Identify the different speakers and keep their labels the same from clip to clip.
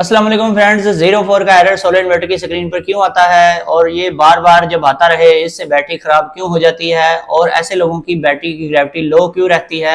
Speaker 1: अस्सलाम वालेकुम फ्रेंड्स, 04 का एरर सोलर इन्वर्टर की स्क्रीन पर क्यों आता है और ये बार बार जब आता रहे इससे बैटरी खराब क्यों हो जाती है और ऐसे लोगों की बैटरी की ग्रेविटी लो क्यों रहती है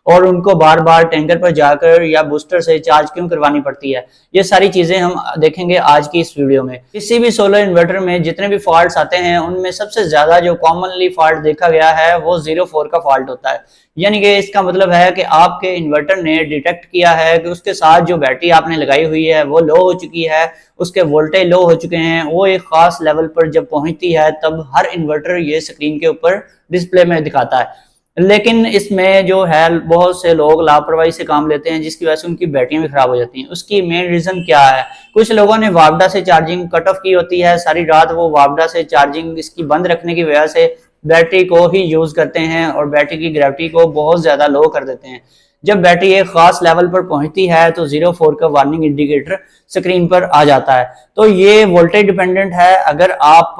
Speaker 1: और उनको बार बार टैंकर पर जाकर या बूस्टर से चार्ज क्यों करवानी पड़ती है, ये सारी चीजें हम देखेंगे आज की इस वीडियो में। किसी भी सोलर इन्वर्टर में जितने भी फॉल्ट्स आते हैं उनमें सबसे ज्यादा जो कॉमनली फॉल्ट देखा गया है वो 04 का फॉल्ट होता है। यानी कि इसका मतलब है कि आपके इन्वर्टर ने डिटेक्ट किया है कि उसके साथ जो बैटरी आपने लगाई हुई है वो लो हो चुकी है, उसके वोल्टेज लो हो चुके हैं। वो एक खास लेवल पर जब पहुंचती है तब हर इन्वर्टर ये स्क्रीन के ऊपर डिस्प्ले में दिखाता है। लेकिन इसमें जो है बहुत से लोग लापरवाही से काम लेते हैं जिसकी वजह से उनकी बैटरियां भी खराब हो जाती हैं। उसकी मेन रीजन क्या है? कुछ लोगों ने वापडा से चार्जिंग कट ऑफ की होती है, सारी रात वो वापडा से चार्जिंग इसकी बंद रखने की वजह से बैटरी को ही यूज करते हैं और बैटरी की ग्रेविटी को बहुत ज्यादा लो कर देते हैं। जब बैटरी एक खास लेवल पर पहुंचती है तो 04 का वार्निंग इंडिकेटर स्क्रीन पर आ जाता है। तो ये वोल्टेज डिपेंडेंट है। अगर आप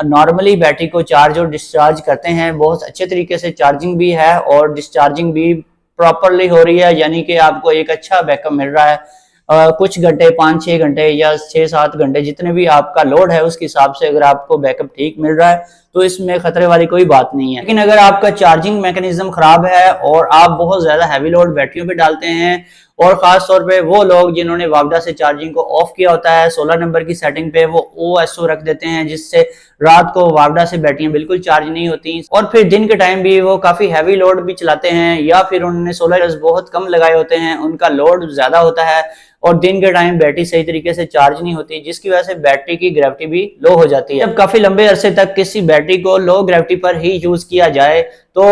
Speaker 1: नॉर्मली बैटरी को चार्ज और डिस्चार्ज करते हैं, बहुत अच्छे तरीके से चार्जिंग भी है और डिस्चार्जिंग भी प्रॉपरली हो रही है, यानी कि आपको एक अच्छा बैकअप मिल रहा है, कुछ घंटे 5-6 घंटे या 6-7 घंटे जितने भी आपका लोड है उसके हिसाब से अगर आपको बैकअप ठीक मिल रहा है तो इसमें खतरे वाली कोई बात नहीं है। लेकिन अगर आपका चार्जिंग मैकेनिज्म खराब है और आप बहुत ज्यादा हैवी लोड बैटरियों पे डालते हैं, और खास तौर पे वो लोग जिन्होंने वापडा से चार्जिंग को ऑफ किया होता है, 16 नंबर की सेटिंग पे वो OSO रख देते हैं जिससे रात को वापडा से बैटरियां बिल्कुल चार्ज नहीं होती, और फिर दिन के टाइम भी वो काफी हैवी लोड भी चलाते हैं, या फिर उन्होंने सोलर बहुत कम लगाए होते हैं, उनका लोड ज्यादा होता है और दिन के टाइम बैटरी सही तरीके से चार्ज नहीं होती जिसकी वजह से बैटरी की ग्रेविटी भी लो हो जाती है। जब काफी लंबे अरसे तक किसी बैटरी को लो ग्रेविटी पर ही यूज किया जाए तो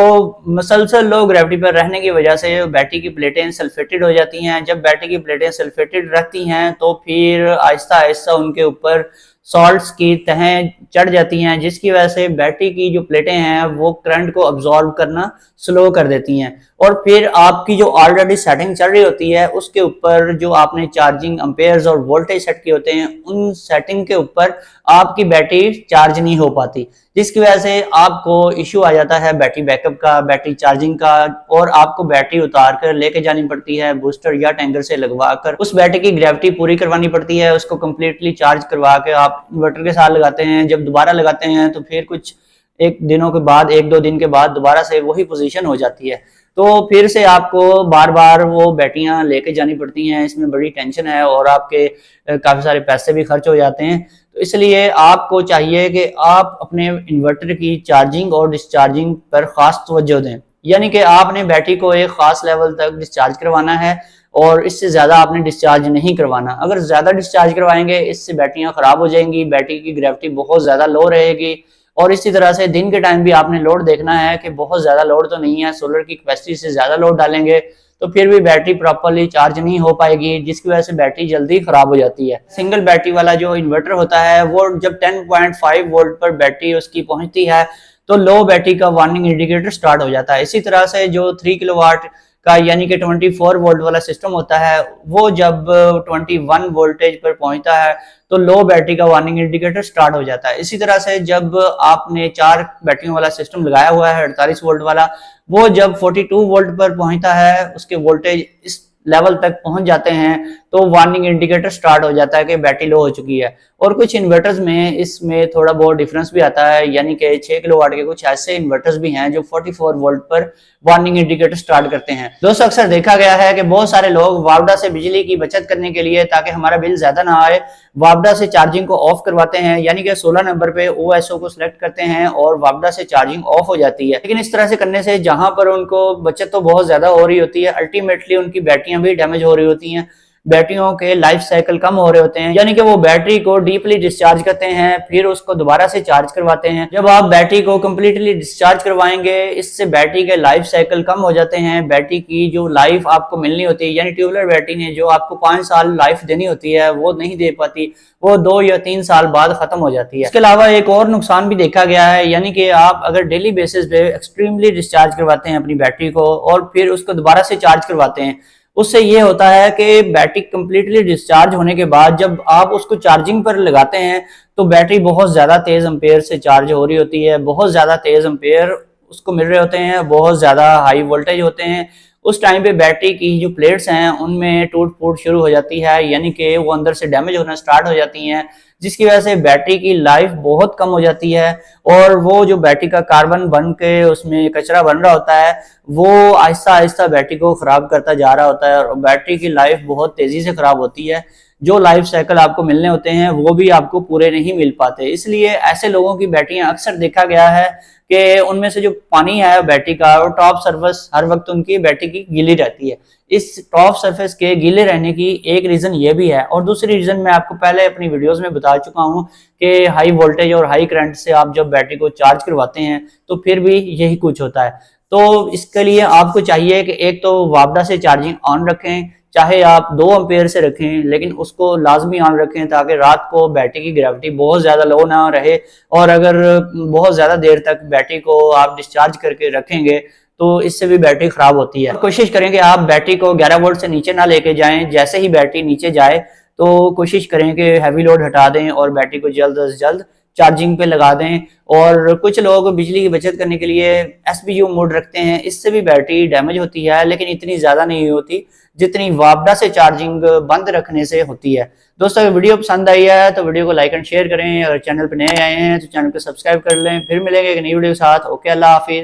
Speaker 1: मसलसल लो ग्रेविटी पर रहने की वजह से बैटरी की प्लेटें सल्फेटेड हो जाती हैं। जब बैटरी की प्लेटें सल्फेटेड रहती हैं तो फिर आहिस्ता आहिस्ता उनके ऊपर सॉल्ट्स की तहें चढ़ जाती हैं जिसकी वजह से बैटरी की जो प्लेटें हैं वो करंट को अब्सॉर्ब करना स्लो कर देती हैं, और फिर आपकी जो ऑलरेडी सेटिंग चल रही होती है उसके ऊपर जो आपने चार्जिंग एम्पेयर्स और वोल्टेज सेट किए होते हैं उन सेटिंग के ऊपर आपकी बैटरी चार्ज नहीं हो पाती, जिसकी वजह से आपको इश्यू आ जाता है बैटरी बैकअप का, बैटरी चार्जिंग का, और आपको बैटरी उतार कर लेके जानी पड़ती है बूस्टर या टैंकर से लगवा कर उस बैटरी की ग्रेविटी पूरी करवानी पड़ती है। उसको कंप्लीटली चार्ज करवा के आप इन्वर्टर के साथ लगाते हैं। जब दोबारा लगाते हैं तो फिर कुछ एक दिनों के बाद, 1-2 दिन के बाद दोबारा से वही पोजीशन हो जाती है, तो फिर से आपको बार बार वो बैटरियां लेके जानी पड़ती हैं। इसमें बड़ी टेंशन है और आपके काफी सारे पैसे भी खर्च हो जाते हैं। तो इसलिए आपको चाहिए कि आप अपने इन्वर्टर की चार्जिंग और डिस्चार्जिंग पर खास तवज्जो दें, यानी कि आपने बैटरी को एक खास लेवल तक डिस्चार्ज करवाना है और इससे ज्यादा आपने डिस्चार्ज नहीं करवाना। अगर ज्यादा डिस्चार्ज करवाएंगे इससे बैटरियां खराब हो जाएंगी, बैटरी की ग्रेविटी बहुत ज्यादा लो रहेगी, और इसी तरह से दिन के टाइम भी आपने लोड देखना है कि बहुत ज्यादा लोड तो नहीं है, सोलर की कैपेसिटी से ज्यादा लोड डालेंगे तो फिर भी बैटरी प्रॉपर्ली चार्ज नहीं हो पाएगी जिसकी वजह से बैटरी जल्दी खराब हो जाती है। सिंगल बैटरी वाला जो इन्वर्टर होता है वो जब 10.5 वोल्ट पर बैटरी उसकी पहुंचती है तो लो बैटरी का वार्निंग इंडिकेटर स्टार्ट हो जाता है। इसी तरह से जो 3 किलोवाट का यानी कि 24 वोल्ट वाला सिस्टम होता है वो जब 21 वोल्टेज पर पहुंचता है तो लो बैटरी का वार्निंग इंडिकेटर स्टार्ट हो जाता है। इसी तरह से जब आपने 4 बैटरियों वाला सिस्टम लगाया हुआ है 48 वोल्ट वाला, वो जब 42 वोल्ट पर पहुंचता है, उसके वोल्टेज इस लेवल तक पहुंच जाते हैं तो वार्निंग इंडिकेटर स्टार्ट हो जाता है कि बैटरी लो हो चुकी है। और कुछ इन्वर्टर्स में इसमें थोड़ा बहुत डिफरेंस भी आता है, यानी कि 6 किलोवाट के कुछ ऐसे इन्वर्टर्स भी हैं जो 44 वोल्ट पर वार्निंग इंडिकेटर स्टार्ट करते हैं। दोस्तों, अक्सर देखा गया है कि बहुत सारे लोग वापडा से बिजली की बचत करने के लिए, ताकि हमारा बिल ज्यादा ना आए, वापडा से चार्जिंग को ऑफ करवाते हैं, यानी कि 16 नंबर पे OSO को सिलेक्ट करते हैं और वापडा से चार्जिंग ऑफ हो जाती है। लेकिन इस तरह से करने से जहां पर उनको बचत तो बहुत ज्यादा हो रही होती है, अल्टीमेटली उनकी बैटरियां भी डैमेज हो रही होती हैं, बैटरियों के लाइफ साइकिल कम हो रहे होते हैं, यानी कि वो बैटरी को डीपली डिस्चार्ज करते हैं फिर उसको दोबारा से चार्ज करवाते हैं। जब आप बैटरी को कंप्लीटली डिस्चार्ज करवाएंगे इससे बैटरी के लाइफ साइकिल कम हो जाते हैं। बैटरी की जो लाइफ आपको मिलनी होती है, यानी ट्यूबुलर बैटरी ने जो आपको 5 साल लाइफ देनी होती है वो नहीं दे पाती, वो 2 या 3 साल बाद खत्म हो जाती है। इसके अलावा एक और नुकसान भी देखा गया है, यानी कि आप अगर डेली बेसिस पे एक्सट्रीमली डिस्चार्ज करवाते हैं अपनी बैटरी को और फिर उसको दोबारा से चार्ज करवाते हैं, उससे ये होता है कि बैटरी कंप्लीटली डिस्चार्ज होने के बाद जब आप उसको चार्जिंग पर लगाते हैं तो बैटरी बहुत ज्यादा तेज एम्पेयर से चार्ज हो रही होती है, बहुत ज्यादा तेज एम्पेयर उसको मिल रहे होते हैं, बहुत ज्यादा हाई वोल्टेज होते हैं, उस टाइम पे बैटरी की जो प्लेट्स हैं उनमें टूट फूट शुरू हो जाती है, यानी कि वो अंदर से डैमेज होना स्टार्ट हो जाती हैं, जिसकी वजह से बैटरी की लाइफ बहुत कम हो जाती है। और वो जो बैटरी का कार्बन बन के उसमें कचरा बन रहा होता है वो आहिस्ता आहिस्ता बैटरी को खराब करता जा रहा होता है और बैटरी की लाइफ बहुत तेजी से खराब होती है। जो लाइफ साइकिल आपको मिलने होते हैं वो भी आपको पूरे नहीं मिल पाते। इसलिए ऐसे लोगों की बैटरियां अक्सर देखा गया है कि उनमें से जो पानी है बैटरी का और टॉप सरफेस हर वक्त उनकी बैटरी की गीली रहती है। इस टॉप सरफेस के गीले रहने की एक रीजन ये भी है, और दूसरी रीजन मैं आपको पहले अपनी वीडियोस में बता चुका हूं कि हाई वोल्टेज और हाई करंट से आप जब बैटरी को चार्ज करवाते हैं तो फिर भी यही कुछ होता है। तो इसके लिए आपको चाहिए कि एक तो वापडा से चार्जिंग ऑन रखें, चाहे आप 2 एम्पेयर से रखें, लेकिन उसको लाजमी ऑन रखें ताकि रात को बैटरी की ग्रेविटी बहुत ज़्यादा लो ना रहे। और अगर बहुत ज़्यादा देर तक बैटरी को आप डिस्चार्ज करके रखेंगे तो इससे भी बैटरी खराब होती है। कोशिश करें कि आप बैटरी को 11 वोल्ट से नीचे ना लेके जाएं। जैसे ही बैटरी नीचे जाए तो कोशिश करें कि हैवी लोड हटा दें और बैटरी को जल्द से जल्द चार्जिंग पे लगा दें। और कुछ लोग बिजली की बचत करने के लिए एसपीयू मोड रखते हैं, इससे भी बैटरी डैमेज होती है लेकिन इतनी ज्यादा नहीं होती जितनी वापडा से चार्जिंग बंद रखने से होती है। दोस्तों अगर वीडियो पसंद आई है तो वीडियो को लाइक एंड शेयर करें, अगर चैनल पर नए आए हैं तो चैनल को सब्सक्राइब कर लें। फिर मिलेंगे एक नई वीडियो के साथ। ओके, अल्लाह हाफिज।